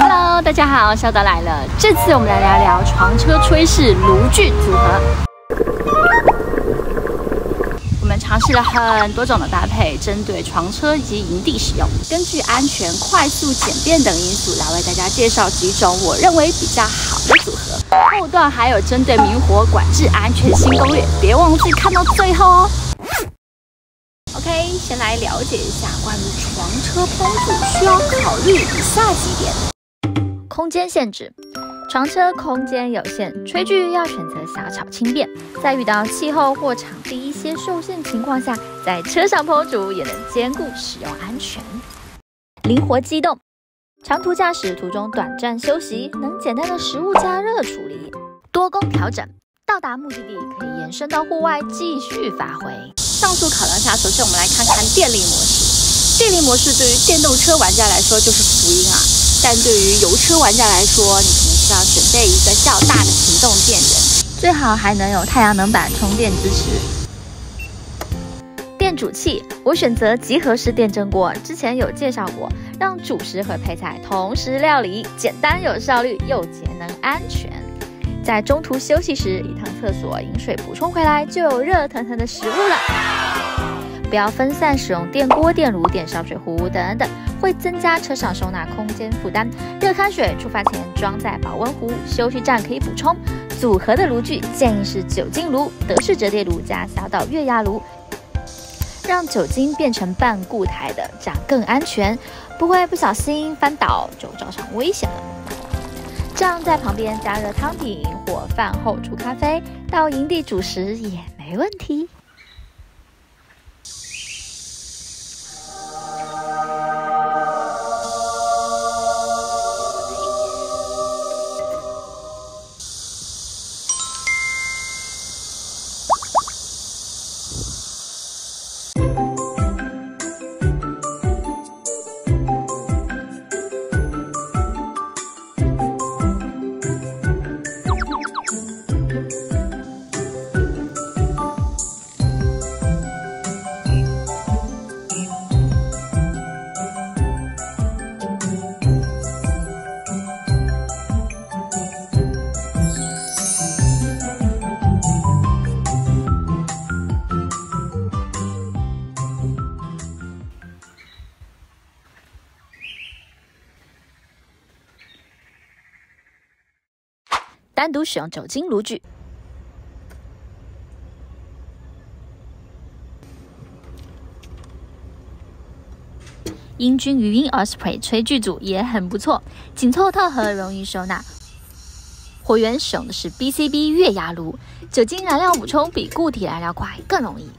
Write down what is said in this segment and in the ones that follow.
Hello， 大家好，小岛来了。这次我们来聊聊床车炊事炉具组合。我们尝试了很多种的搭配，针对床车以及营地使用。根据安全、快速、简便等因素，来为大家介绍几种我认为比较好的组合。后段还有针对明火管制安全新攻略，别忘记看到最后哦。OK， 先来了解一下关于床车烹煮需要考虑以下几点。空间限制，床车空间有限，炊具要选择小巧轻便，在遇到气候或场地一些受限情况下，在车上烹煮也能兼顾使用安全。灵活机动，长途驾驶途中短暂休息，能简单的食物加热处理，多工调整，到达目的地可以延伸到户外继续发挥。上述考量下，首先我们来看看电力模式。电力模式对于电动车玩家来说就是福音啊。但对于油车玩家来说，你可能需要准备一个较大的行动电源，最好还能有太阳能板充电支持。电煮器，我选择集合式电蒸锅，之前有介绍过，让主食和配菜同时料理，简单有效率又节能安全。在中途休息时，一趟厕所饮水补充回来，就有热腾腾的食物了。不要分散使用电锅、电炉、电烧水壶等等，会增加车上收纳空间负担。热开水出发前装在保温壶，休息站可以补充。组合的炉具建议是酒精炉、德式折叠炉加小岛月牙炉，让酒精变成半固态的，这样更安全，不会不小心翻倒就造成危险了。这样在旁边加热汤品或饭后煮咖啡，到营地煮食也没问题。单独使用酒精炉具。英军语音 Osprey 炊具组也很不错，紧凑套盒，容易收纳。火源使用的是 BCB 月牙炉，酒精燃料补充比固体燃料快，更容易。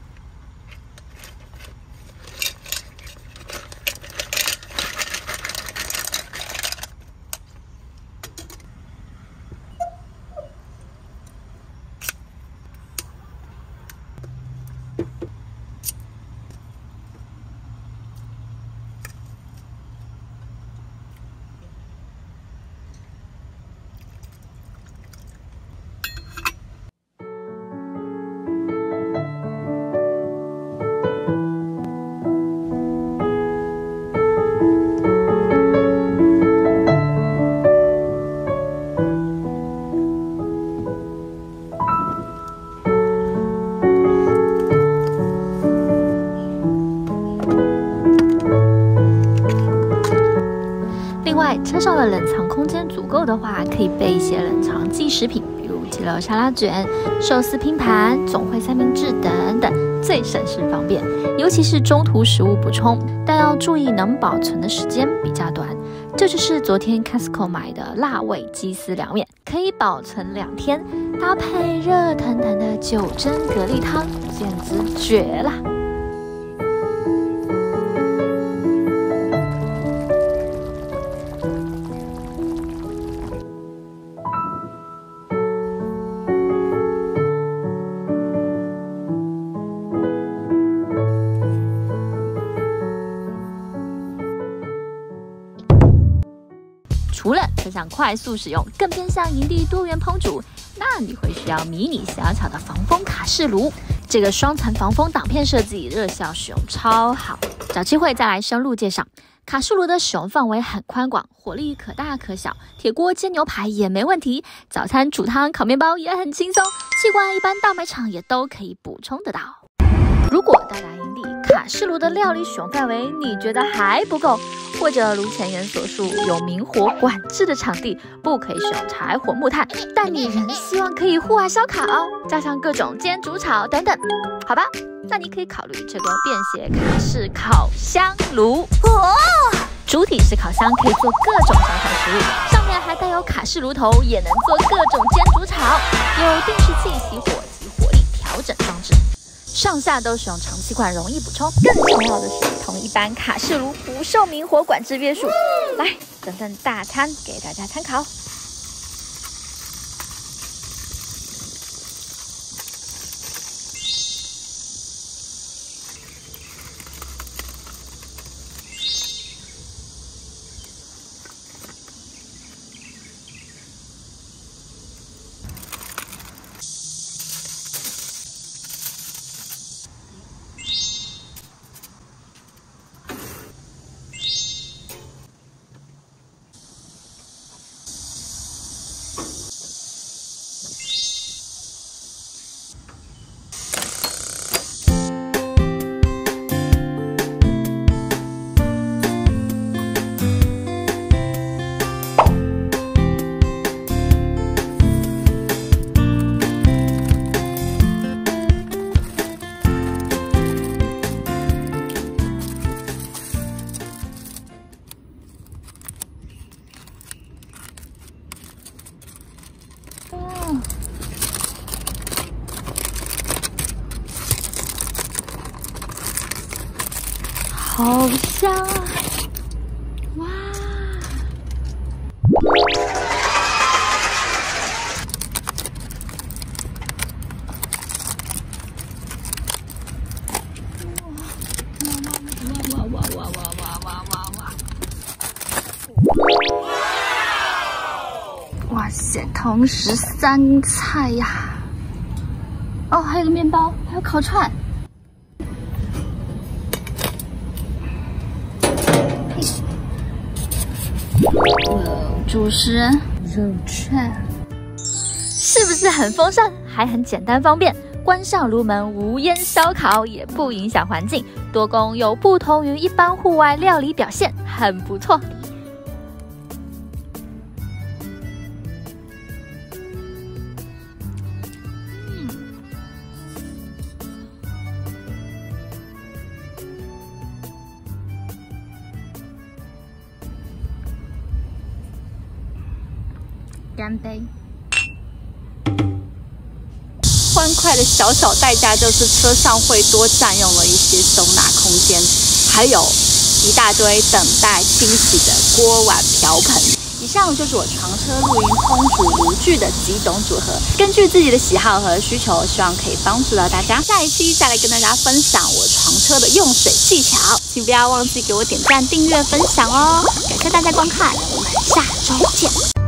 车上的冷藏空间足够的话，可以备一些冷藏即食品，比如鸡肉沙拉卷、寿司拼盘、总会三明治等等，最省事方便。尤其是中途食物补充，但要注意能保存的时间比较短。这就是昨天 Costco 买的辣味鸡丝凉面，可以保存2天，搭配热腾腾的9珍蛤蜊汤，简直绝啦！除了车上快速使用，更偏向营地多元烹煮，那你会需要迷你小巧的防风卡式炉。这个双层防风挡片设计，热效使用超好。找机会再来深入介绍。卡式炉的使用范围很宽广，火力可大可小，铁锅煎牛排也没问题，早餐煮汤烤面包也很轻松，气罐一般大卖场也都可以补充得到。如果到达营地，卡式炉的料理使用范围你觉得还不够，或者如前言所述，有明火管制的场地不可以使用柴火木炭，但你仍希望可以户外烧烤，加上各种煎煮炒等等，好吧，那你可以考虑这个便携卡式烤箱炉。主体式烤箱可以做各种小炒食物，上面还带有卡式炉头，也能做各种煎煮炒，有定时器熄火及火力调整装置。上下都使用长气罐，容易补充。更重要的是，同一般卡式炉不受明火管制约束。来，等等大餐给大家参考。好香啊！哇！哇塞，同时3菜呀！哦，还有个面包，还有烤串。主食肉串，是不是很丰盛，还很简单方便？关上炉门，无烟烧烤也不影响环境，多功有不同于一般户外料理表现，很不错。干杯！欢快的小代价就是车上会多占用了一些收纳空间，还有一大堆等待清洗的锅碗瓢盆。以上就是我床车露营烹煮炉具的几种组合，根据自己的喜好和需求，希望可以帮助到大家。下一期再来跟大家分享我床车的用水技巧，请不要忘记给我点赞、订阅、分享哦！感谢大家观看，我们下周见。